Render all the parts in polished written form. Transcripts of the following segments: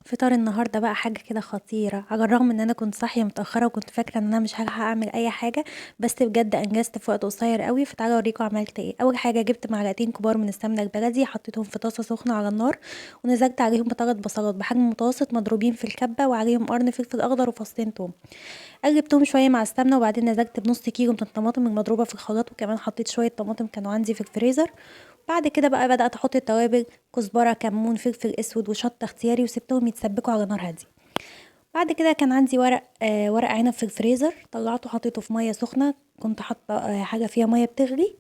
فطار النهارده بقى حاجة كده خطيرة، على الرغم ان انا كنت صاحية متأخرة وكنت فاكرة ان انا مش هلحق اعمل اي حاجة. بس بجد انجزت في وقت قصير قوي. فتعالى اوريكم عملت ايه. اول حاجة جبت معلقتين كبار من السمنة البلدي، حطيتهم في طاسة سخنة على النار، ونزلت عليهم بثلاث بصلات بحجم متوسط مضروبين في الكبة، وعليهم قرن فلفل اخضر وفصين توم. قلبتهم شوية مع السمنة، وبعدين نزلت بنص كيلو من الطماطم المضروبة في الخلاط، وكمان حطيت شوية طماطم كانوا عندي في الفريزر. بعد كده بقى بدأت احط التوابل: كزبرة، كمون، فلفل اسود وشطة اختياري، وسبتهم يتسبكوا على نار هادية. بعد كده كان عندي ورق عنب في الفريزر، طلعته حطيته في مية سخنة. كنت حاطة حاجة فيها مية بتغلي،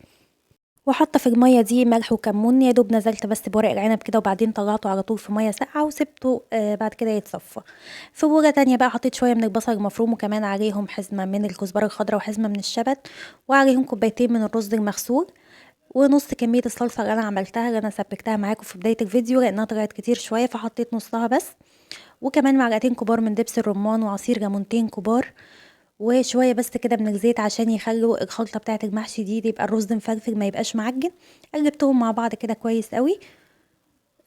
وحاطه في الميه دي ملح وكمون. يا دوب نزلت بس بورق العنب كده، وبعدين طلعته على طول في ميه ساقعه وسبته بعد كده يتصفى. في بوله تانية بقى حطيت شويه من البصل المفروم، وكمان عليهم حزمه من الكزبره الخضراء وحزمه من الشبت، وعليهم كوبايتين من الرز المغسول، ونص كميه الصلصه اللي انا عملتها، اللي انا سبكتها معاكم في بدايه الفيديو لانها طلعت كتير شويه فحطيت نصها بس. وكمان معلقتين كبار من دبس الرمان، وعصير ليمونتين كبار، وشويه بس كده من الزيت عشان يخلوا الخلطه بتاعه المحشي دي يبقى الرز مفلفل ما يبقاش معجن. قلبتهم مع بعض كده كويس قوي.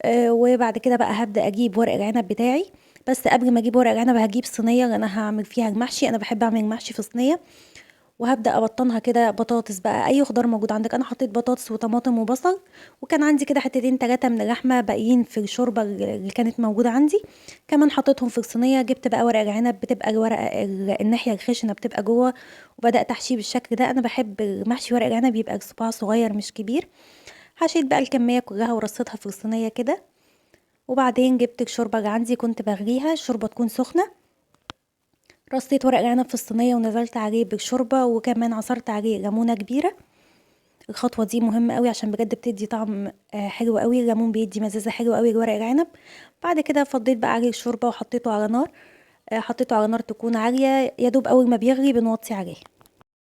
وبعد كده بقى هبدا اجيب ورق العنب بتاعي. بس قبل ما اجيب ورق العنب هجيب صينيه، لان انا هعمل فيها المحشي. انا بحب اعمل المحشي في صينيه، وهبدا ابطنها كده بطاطس بقى، اي خضار موجود عندك. انا حطيت بطاطس وطماطم وبصل، وكان عندي كده حتتين تلاتة من اللحمه باقيين في الشوربه اللي كانت موجوده عندي. كمان حطيتهم في الصينيه. جبت بقى ورق العنب، بتبقى الورقه الناحيه الخشنه بتبقى جوه، وبدات احشيه بالشكل ده. انا بحب المحشي ورق العنب يبقى صباع صغير مش كبير. حشيت بقى الكميه كلها ورصيتها في الصينيه كده. وبعدين جبت الشوربه اللي عندي كنت بغليها، الشوربه تكون سخنه. رصيت ورق العنب في الصينيه ونزلت عليه بالشوربه، وكمان عصرت عليه ليمونه كبيره. الخطوه دي مهمه قوي عشان بجد بتدي طعم حلو قوي. الليمون بيدي مزازه حلوه قوي لورق العنب. بعد كده فضيت بقى عليه الشوربه وحطيته على نار. حطيته على نار تكون عاليه، يا دوب اول ما بيغلي بنوطي عليه.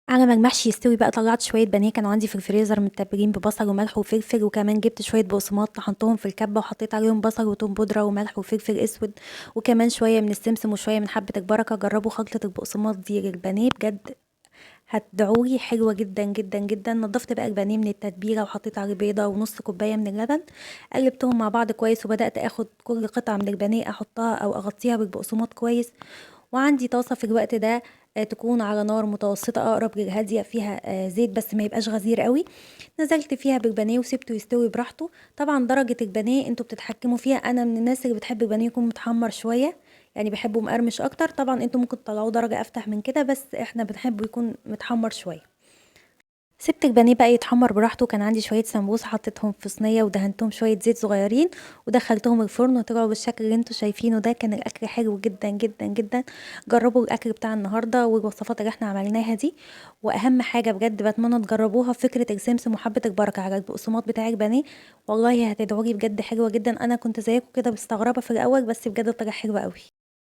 على ما المحشي يستوي بقى طلعت شويه بانيه كانوا عندي في الفريزر متبلين ببصل وملح وفلفل، وكمان جبت شويه بقسماط طحنتهم في الكبه وحطيت عليهم بصل وتوم بودره وملح وفلفل اسود، وكمان شويه من السمسم وشويه من حبه البركه. جربوا خلطه البقسماط دي للبانيه، بجد هتدعولي حلوه جدا جدا جدا. نضفت بقى البانيه من التتبيله وحطيت عليه بيضه ونص كوبايه من اللبن. قلبتهم مع بعض كويس، وبدات اخد كل قطعه من البانيه احطها او اغطيها بالبقسماط كويس. وعندي طاسه في الوقت ده تكون على نار متوسطه اقرب للهاديه، فيها زيت بس ما يبقاش غزير قوي. نزلت فيها بالبانيه وسبته يستوي براحته. طبعا درجه البانيه انتوا بتتحكموا فيها. انا من الناس اللي بتحب البانيه يكون متحمر شويه، يعني بحبه مقرمش اكتر. طبعا انتوا ممكن تطلعوه درجه افتح من كده، بس احنا بنحبه يكون متحمر شويه. سبت البانيه بقى يتحمر براحته. كان عندي شويه سمبوسه حطيتهم في صينيه ودهنتهم شويه زيت صغيرين، ودخلتهم الفرن وطلعوا بالشكل اللي انتوا شايفينه ده. كان الاكل حلو جدا جدا جدا. جربوا الاكل بتاع النهارده والوصفات اللي احنا عملناها دي. واهم حاجه بجد بتمنى تجربوها، فكره السمسم وحبه البركه على البقسماط بتاع البانيه. والله هتدعولي بجد حلوه جدا. انا كنت زيكم كده مستغربه في الاول، بس بجد طلع حلو قوي.